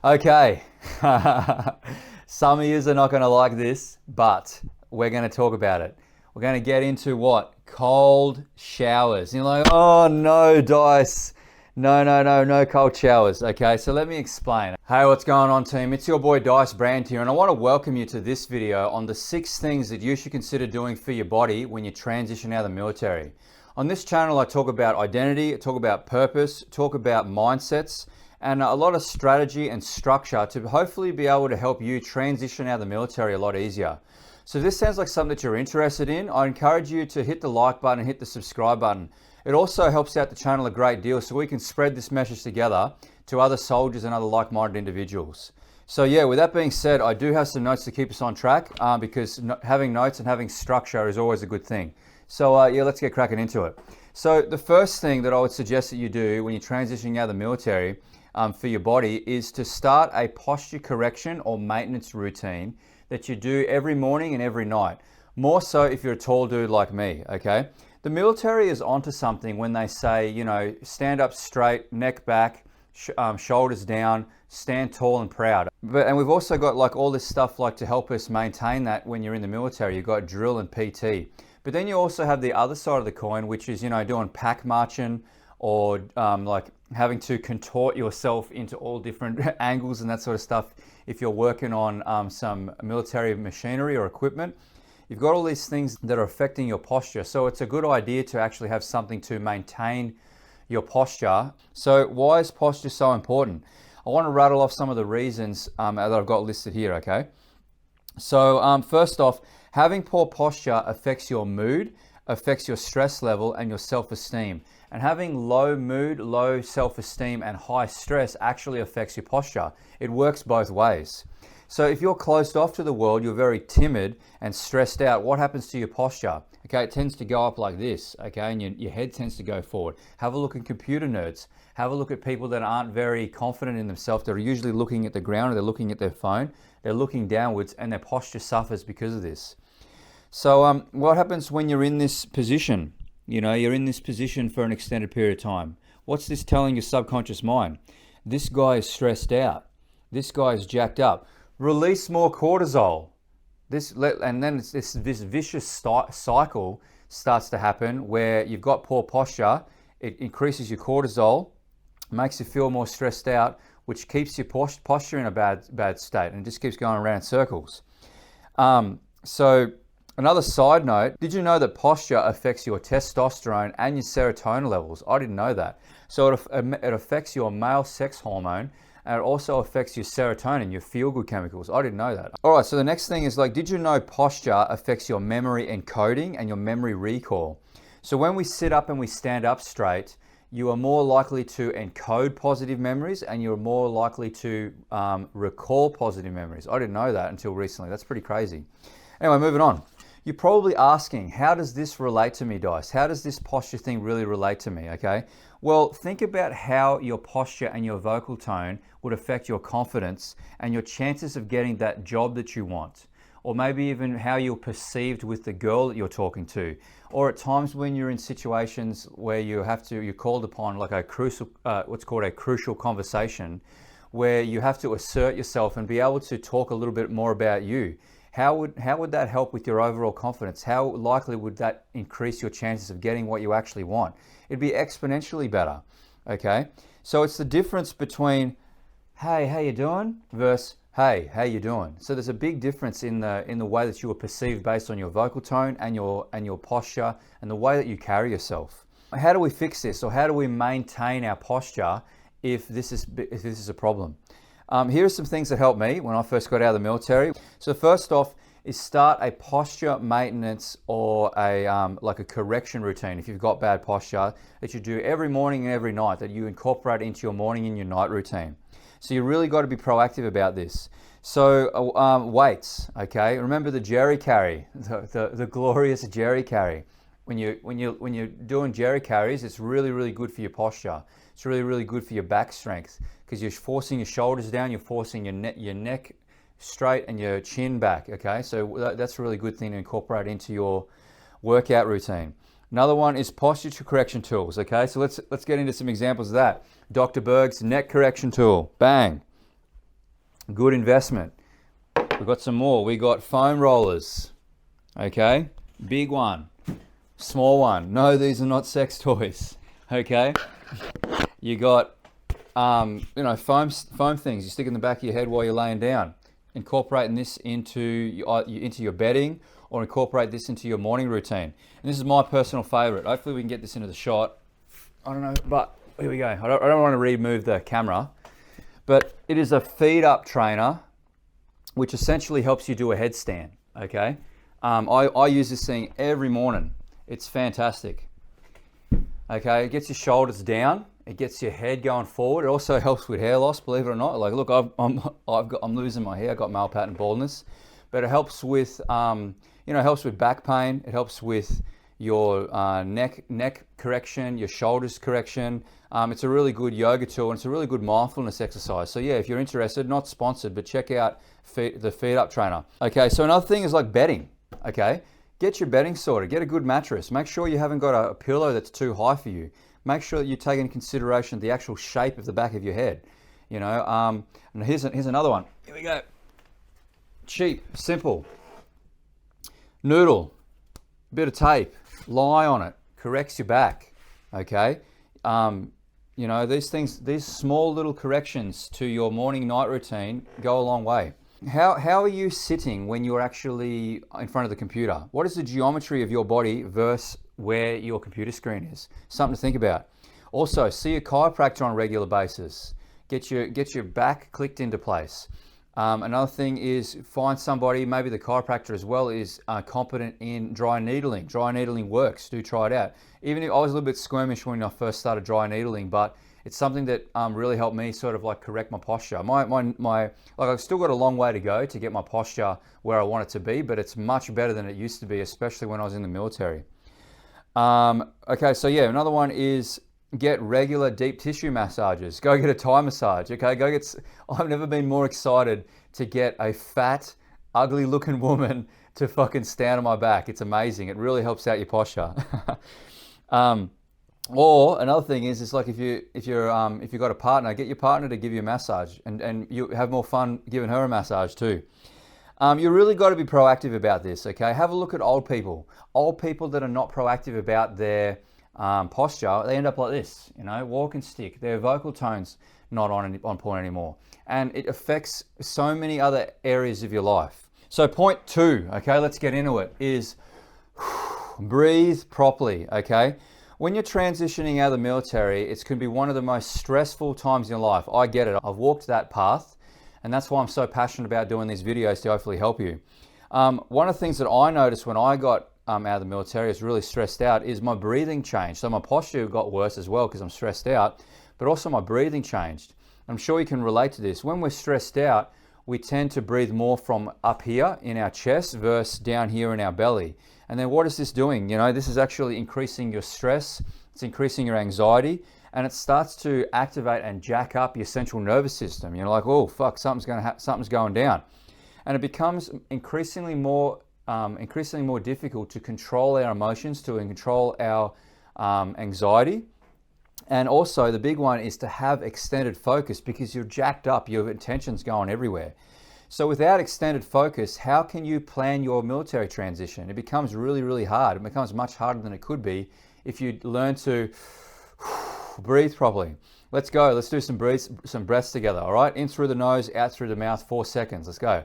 Okay, some of yous are not going to like this, but we're going to talk about it. We're going to get into what? Cold showers. You're like, oh no, Dice. No cold showers. Okay, so let me explain. Hey, what's going on, team? It's your boy Dice Brand here, and I want to welcome you to this video on the 6 things that you should consider doing for your body when you transition out of the military. On this channel, I talk about identity, I talk about purpose, talk about mindsets, and a lot of strategy and structure to hopefully be able to help you transition out of the military a lot easier. So if this sounds like something that you're interested in, I encourage you to hit the like button and hit the subscribe button. It also helps out the channel a great deal so we can spread this message together to other soldiers and other like-minded individuals. So yeah, with that being said, I do have some notes to keep us on track because having notes and having structure is always a good thing. So yeah, let's get cracking into it. So the first thing that I would suggest that you do when you're transitioning out of the military for your body is to start a posture correction or maintenance routine that you do every morning and every night. More so if you're a tall dude like me, okay? The military is onto something when they say, you know, stand up straight, neck back, shoulders down, stand tall and proud. And we've also got like all this stuff like to help us maintain that when you're in the military. You've got drill and PT. But then you also have the other side of the coin, which is, you know, doing pack marching or like having to contort yourself into all different angles and that sort of stuff if you're working on some military machinery or equipment. You've got all these things that are affecting your posture. So it's a good idea to actually have something to maintain your posture. So why is posture so important? I want to rattle off some of the reasons that I've got listed here, okay? So first off, having poor posture affects your mood, affects your stress level and your self-esteem. And having low mood, low self-esteem and high stress actually affects your posture. It works both ways. So if you're closed off to the world, you're very timid and stressed out, what happens to your posture? Okay, it tends to go up like this, okay, and your head tends to go forward. Have a look at computer nerds. Have a look at people that aren't very confident in themselves. They're usually looking at the ground or they're looking at their phone. They're looking downwards and their posture suffers because of this. So what happens when you're in this position? You know, you're in this position for an extended period of time. What's this telling your subconscious mind? This guy is stressed out. This guy is jacked up. Release more cortisol. And then this vicious cycle starts to happen where you've got poor posture. It increases your cortisol, makes you feel more stressed out, which keeps your posture in a bad state and just keeps going around in circles. So another side note, did you know that posture affects your testosterone and your serotonin levels? I didn't know that. So it affects your male sex hormone and it also affects your serotonin, your feel-good chemicals. I didn't know that. All right, so the next thing is like, did you know posture affects your memory encoding and your memory recall? So when we sit up and we stand up straight, you are more likely to encode positive memories and you're more likely to recall positive memories. I didn't know that until recently. That's pretty crazy. Anyway, moving on. You're probably asking, how does this relate to me, Dice? How does this posture thing really relate to me, okay? Well, think about how your posture and your vocal tone would affect your confidence and your chances of getting that job that you want. Or maybe even how you're perceived with the girl that you're talking to. Or at times when you're in situations where you're called upon like a crucial, what's called a crucial conversation, where you have to assert yourself and be able to talk a little bit more about you. How would that help with your overall confidence? How likely would that increase your chances of getting what you actually want? It'd be exponentially better, okay? So it's the difference between, hey, how you doing? Versus, hey, how you doing? So there's a big difference in the way that you are perceived based on your vocal tone and your posture and the way that you carry yourself. How do we fix this, or how do we maintain our posture if this is a problem? Here are some things that helped me when I first got out of the military. So first off is start a posture maintenance or like a correction routine if you've got bad posture that you do every morning and every night, that you incorporate into your morning and your night routine. So you really got to be proactive about this. So weights, okay? Remember the jerry carry, the glorious jerry carry. When you're doing jerry carries, it's really good for your posture. It's really good for your back strength because you're forcing your shoulders down, you're forcing your neck straight and your chin back, okay? So that's a really good thing to incorporate into your workout routine. Another one is posture correction tools, okay? So let's get into some examples of that. Dr. Berg's neck correction tool, bang. Good investment. We've got some more. We got foam rollers. Okay, big one, small one. No, these are not sex toys. Okay, you got foam things you stick in the back of your head while you're laying down. Incorporating this into your bedding, or incorporate this into your morning routine. And this is my personal favorite. Hopefully we can get this into the shot. I don't know, but here we go. I don't want to remove the camera, but it is a feed up trainer, which essentially helps you do a headstand. Okay, I use this thing every morning. It's fantastic. Okay, it gets your shoulders down. It gets your head going forward. It also helps with hair loss, believe it or not. Like, look, I'm losing my hair. I've got male pattern baldness, but it helps with helps with back pain. It helps with your neck correction, your shoulders correction. It's a really good yoga tool, and it's a really good mindfulness exercise. So yeah, if you're interested, not sponsored, but check out the Feed Up Trainer. Okay, so another thing is like bedding. Okay, get your bedding sorted. Get a good mattress. Make sure you haven't got a pillow that's too high for you. Make sure that you take into consideration the actual shape of the back of your head. And here's another one. Here we go. Cheap, simple. Noodle, bit of tape, lie on it, corrects your back. Okay, these small little corrections to your morning night routine go a long way. How are you sitting when you're actually in front of the computer? What is the geometry of your body versus where your computer screen is? Something to think about. Also, see a chiropractor on a regular basis. Get your back clicked into place. Another thing is find somebody, maybe the chiropractor as well, is competent in dry needling. Dry needling works. Do try it out. Even if I was a little bit squeamish when I first started dry needling, but it's something that really helped me sort of like correct my posture. I've still got a long way to go to get my posture where I want it to be, but it's much better than it used to be, especially when I was in the military. Okay, so yeah, another one is get regular deep tissue massages. Go get a Thai massage. Okay, I've never been more excited to get a fat, ugly looking woman to fucking stand on my back. It's amazing. It really helps out your posture. Or another thing is like if you've got a partner, get your partner to give you a massage, and you have more fun giving her a massage too. You really got to be proactive about this. Okay, have a look at old people. Old people that are not proactive about their posture, they end up like this, walking stick. Their vocal tones not on point anymore, and it affects so many other areas of your life. So point 2, okay, let's get into it, is breathe properly. Okay, when you're transitioning out of the military, it's going to be one of the most stressful times in your life. I get it. I've walked that path, and that's why I'm so passionate about doing these videos to hopefully help you. One of the things that I noticed when I got out of the military, I was really stressed out, is my breathing changed. So my posture got worse as well because I'm stressed out, but also my breathing changed. I'm sure you can relate to this. When we're stressed out, we tend to breathe more from up here in our chest versus down here in our belly. And then what is this doing? This is actually increasing your stress, it's increasing your anxiety, and it starts to activate and jack up your central nervous system. You're like, oh fuck, something's going down. And it becomes increasingly more difficult to control our emotions, to control our anxiety. And also the big one is to have extended focus, because you're jacked up, your attention's going everywhere. So without extended focus, how can you plan your military transition? It becomes really, really hard. It becomes much harder than it could be if you learn to breathe properly. Let's go. Let's do some breaths together. All right. In through the nose, out through the mouth, 4 seconds. Let's go.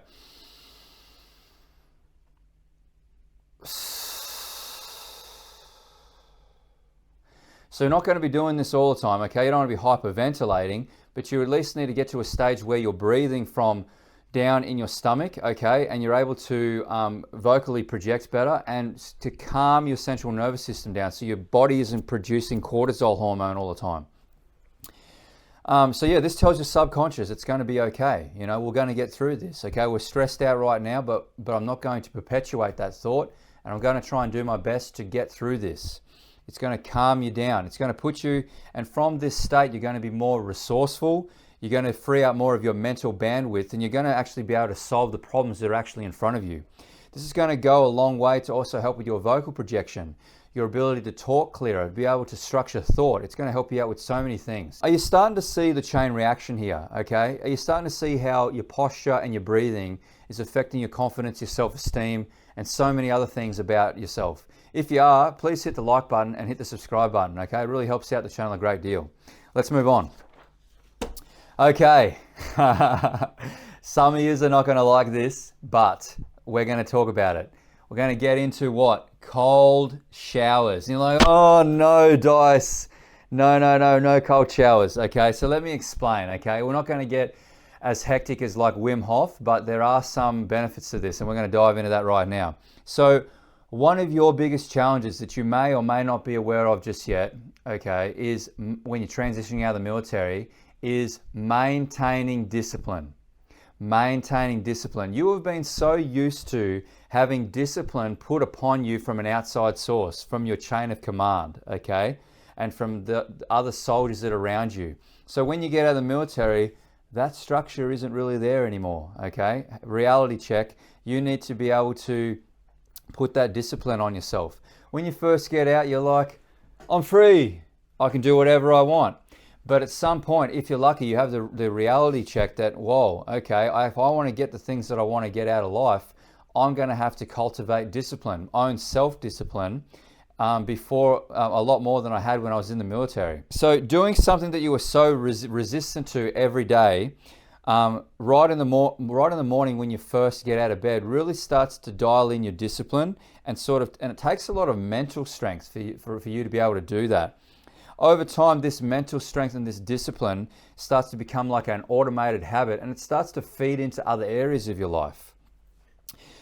So you're not going to be doing this all the time, okay? You don't want to be hyperventilating, but you at least need to get to a stage where you're breathing from down in your stomach, okay? And you're able to vocally project better and to calm your central nervous system down so your body isn't producing cortisol hormone all the time. So yeah, this tells your subconscious it's going to be okay. We're going to get through this, okay? We're stressed out right now, but I'm not going to perpetuate that thought, and I'm going to try and do my best to get through this. It's going to calm you down. It's going to put you, and from this state, you're going to be more resourceful. You're going to free up more of your mental bandwidth, and you're going to actually be able to solve the problems that are actually in front of you. This is going to go a long way to also help with your vocal projection. your ability to talk clearer, be able to structure thought. It's going to help you out with so many things. Are you starting to see the chain reaction here? Okay. Are you starting to see how your posture and your breathing is affecting your confidence, your self-esteem, and so many other things about yourself? If you are, please hit the like button and hit the subscribe button. Okay. It really helps out the channel a great deal. Let's move on. Okay. Some of you are not going to like this, but we're going to talk about it. We're going to get into what? Cold showers. You're like, oh no, Dice. No cold showers. Okay, so let me explain. Okay, we're not going to get as hectic as like Wim Hof, but there are some benefits to this, and we're going to dive into that right now. So one of your biggest challenges that you may or may not be aware of just yet, okay, is when you're transitioning out of the military, is maintaining discipline. Maintaining discipline. You have been so used to having discipline put upon you from an outside source, from your chain of command, okay, and from the other soldiers that are around you. So when you get out of the military, that structure isn't really there anymore, okay? Reality check. You need to be able to put that discipline on yourself. When you first get out, you're like, I'm free. I can do whatever I want. But at some point, if you're lucky, you have the reality check that, whoa, okay, if I want to get the things that I want to get out of life, I'm going to have to cultivate discipline, own self-discipline, before a lot more than I had when I was in the military. So doing something that you were so resistant to every day, right in the morning when you first get out of bed, really starts to dial in your discipline and it takes a lot of mental strength for you to be able to do that. Over time, this mental strength and this discipline starts to become like an automated habit, and it starts to feed into other areas of your life.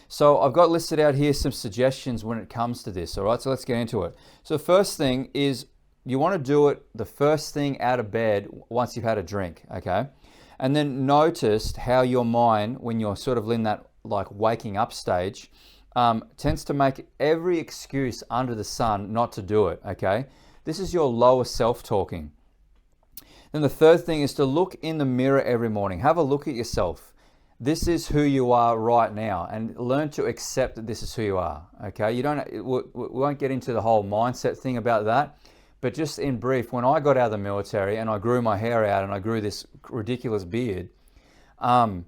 So I've got listed out here some suggestions when it comes to this, all right? So let's get into it. So the first thing is you want to do it the first thing out of bed once you've had a drink, okay? And then notice how your mind, when you're sort of in that like waking up stage, tends to make every excuse under the sun not to do it, okay? This is your lower self talking. Then the third thing is to look in the mirror every morning. Have a look at yourself. This is who you are right now, and learn to accept that this is who you are. Okay, we won't get into the whole mindset thing about that, but just in brief, when I got out of the military and I grew my hair out and I grew this ridiculous beard, I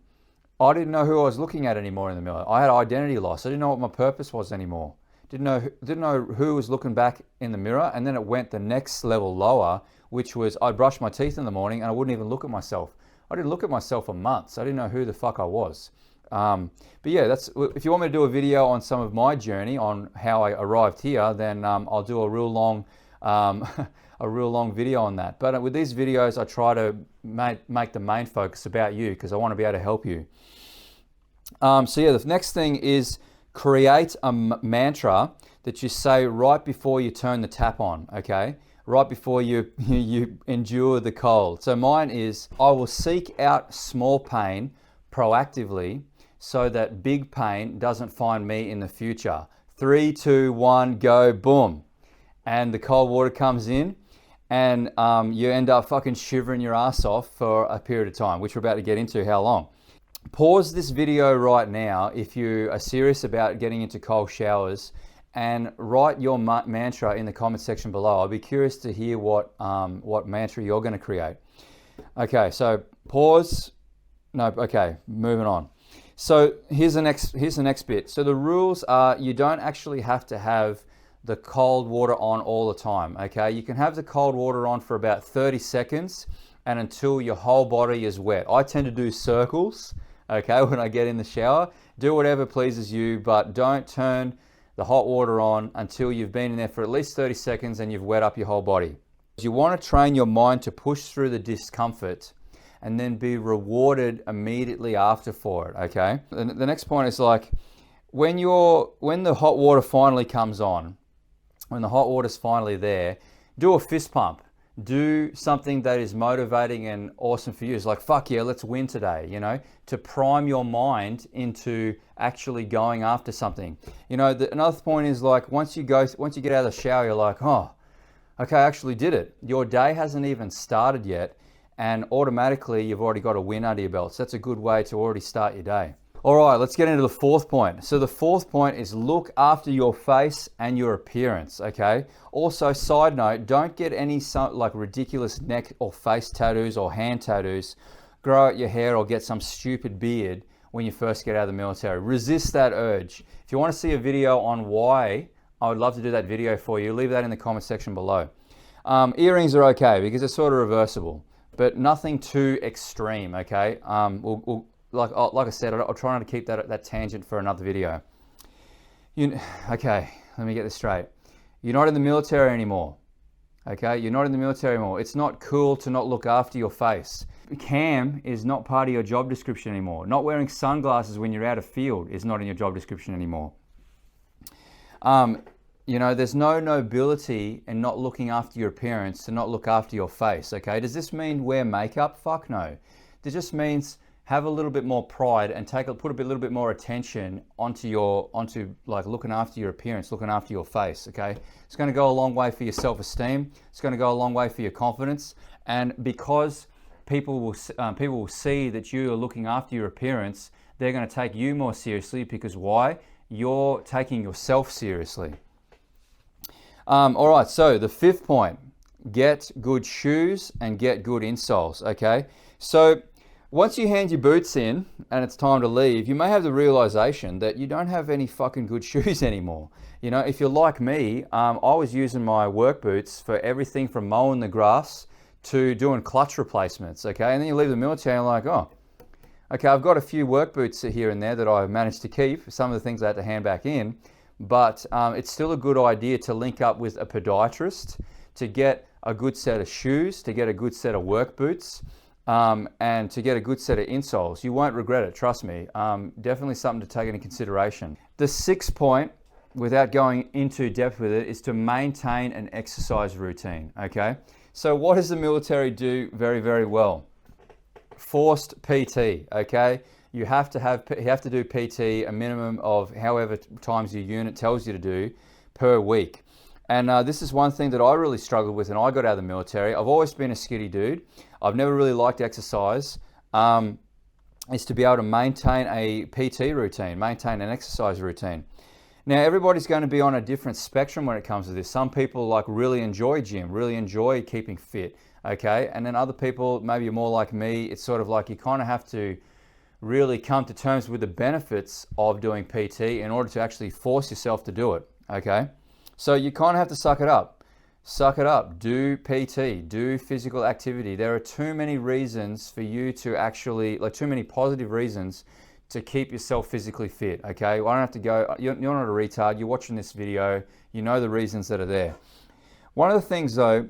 didn't know who I was looking at anymore in the military. I had identity loss. I didn't know what my purpose was anymore. Didn't know who was looking back in the mirror. And then it went the next level lower, which was I'd brush my teeth in the morning and I wouldn't even look at myself. I didn't look at myself for months. I didn't know who the fuck I was. But yeah, if you want me to do a video on some of my journey on how I arrived here, then I'll do a real long video on that. But with these videos, I try to make the main focus about you because I want to be able to help you. So yeah, the next thing is create a mantra that you say right before you turn the tap on, okay? Right before you endure the cold. So mine is, I will seek out small pain proactively so that big pain doesn't find me in the future. 3, 2, 1, go, boom. And the cold water comes in and you end up fucking shivering your ass off for a period of time, which we're about to get into how long. Pause this video right now if you are serious about getting into cold showers and write your mantra in the comment section below. I'll be curious to hear what mantra you're going to create. Okay, so pause. No, okay, moving on. So here's the next bit. So the rules are you don't actually have to have the cold water on all the time, okay? You can have the cold water on for about 30 seconds and until your whole body is wet. I tend to do circles, okay, when I get in the shower. Do whatever pleases you, but don't turn the hot water on until you've been in there for at least 30 seconds and you've wet up your whole body. You want to train your mind to push through the discomfort and then be rewarded immediately after for it, okay? The next point is like, when the hot water finally comes on, when the hot water's finally there, do a fist pump. Do something that is motivating and awesome for you. It's like, fuck yeah, let's win today, you know, to prime your mind into actually going after something. You know, another point is like, once you get out of the shower, you're like, oh, okay, I actually did it. Your day hasn't even started yet, and automatically you've already got a win under your belt. So that's a good way to already start your day. All right, let's get into the fourth point. So the fourth point is look after your face and your appearance, okay? Also, side note, don't get any like ridiculous neck or face tattoos or hand tattoos. Grow out your hair or get some stupid beard when you first get out of the military. Resist that urge. If you want to see a video on why, I would love to do that video for you. Leave that in the comment section below. Earrings are okay because they're sort of reversible, but nothing too extreme, okay? Like I said, I'll try not to keep that tangent for another video. Okay, let me get this straight. You're not in the military anymore, okay? You're not in the military anymore. It's not cool to not look after your face. Cam is not part of your job description anymore. Not wearing sunglasses when you're out of field is not in your job description anymore. You know, there's no nobility in not looking after your appearance to not look after your face, okay? Does this mean wear makeup? Fuck no. It just means have a little bit more pride and put a little bit more attention onto like looking after your appearance, looking after your face, okay? It's going to go a long way for your self-esteem. It's going to go a long way for your confidence. And because people will see that you are looking after your appearance, they're going to take you more seriously because why? You're taking yourself seriously. All right, so the fifth point, get good shoes and get good insoles, okay? So once you hand your boots in and it's time to leave, you may have the realization that you don't have any fucking good shoes anymore. You know, if you're like me, I was using my work boots for everything from mowing the grass to doing clutch replacements, okay? And then you leave the military and you're like, oh, okay, I've got a few work boots here and there that I've managed to keep. Some of the things I had to hand back in, but it's still a good idea to link up with a podiatrist to get a good set of shoes, to get a good set of work boots, and to get a good set of insoles. You won't regret it, trust me. Definitely something to take into consideration. The sixth point, without going into depth with it, is to maintain an exercise routine, okay? So what does the military do very, very well? Forced PT, okay? You have to do PT a minimum of however times your unit tells you to do per week. And this is one thing that I really struggled with when I got out of the military. I've always been a skinny dude. I've never really liked exercise. Is to be able to maintain a PT routine, maintain an exercise routine. Now, everybody's going to be on a different spectrum when it comes to this. Some people like really enjoy gym, really enjoy keeping fit, okay? And then other people, maybe you're more like me, it's sort of like you kind of have to really come to terms with the benefits of doing PT in order to actually force yourself to do it, okay? So you kind of have to suck it up. Suck it up, do PT, do physical activity. There are too many reasons for you to actually, like too many positive reasons to keep yourself physically fit, okay? I don't have to go, you're not a retard, you're watching this video, you know the reasons that are there. One of the things though,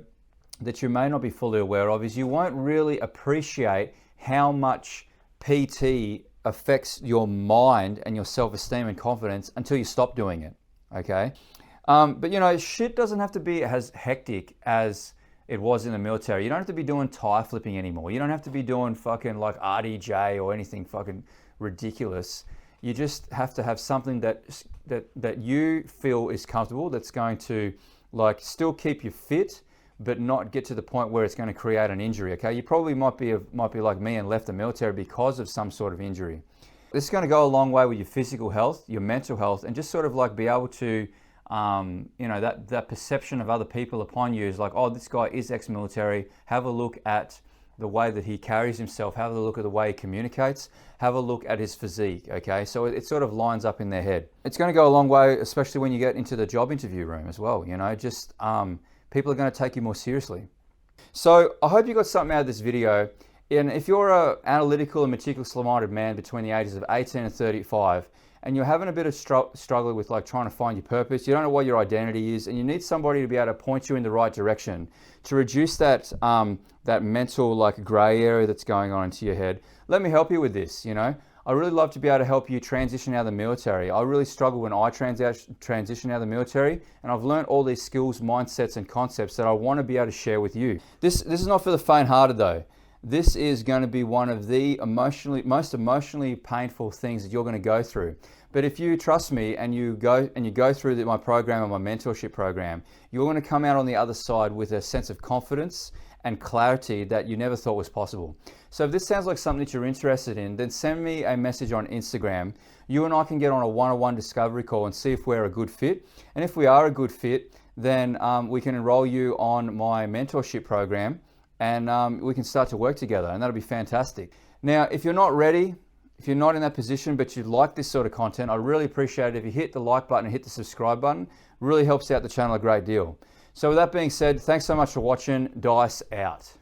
that you may not be fully aware of is you won't really appreciate how much PT affects your mind and your self-esteem and confidence until you stop doing it, okay? But you know, shit doesn't have to be as hectic as it was in the military. You don't have to be doing tie flipping anymore. You don't have to be doing fucking like RDJ or anything fucking ridiculous. You just have to have something that you feel is comfortable, that's going to like still keep you fit, but not get to the point where it's going to create an injury, okay? You probably might be like me and left the military because of some sort of injury. This is going to go a long way with your physical health, your mental health, and just sort of like be able to, you know, that perception of other people upon you is like, oh, this guy is ex-military. Have a look at the way that he carries himself, have a look at the way he communicates, have a look at his physique, okay? So it sort of lines up in their head. It's going to go a long way, especially when you get into the job interview room as well, you know, just people are going to take you more seriously. So I hope you got something out of this video. And if you're an analytical and meticulously minded man between the ages of 18 and 35, and you're having a bit of struggle with like trying to find your purpose, you don't know what your identity is, and you need somebody to be able to point you in the right direction to reduce that that mental like gray area that's going on into your head, let me help you with this, you know. I really love to be able to help you transition out of the military. I really struggled when I transitioned out of the military, and I've learned all these skills, mindsets, and concepts that I want to be able to share with you. This is not for the faint-hearted though. this is going to be one of the most emotionally painful things that you're going to go through. But if you trust me and you go through my program or my mentorship program, you're going to come out on the other side with a sense of confidence and clarity that you never thought was possible. So if this sounds like something that you're interested in, then send me a message on Instagram. You and I can get on a one-on-one discovery call and see if we're a good fit. And if we are a good fit, then we can enroll you on my mentorship program, and we can start to work together, and that'll be fantastic. Now, if you're not ready, if you're not in that position, but you like this sort of content, I really appreciate it if you hit the like button and hit the subscribe button. It really helps out the channel a great deal. So with that being said, thanks so much for watching. Dice out.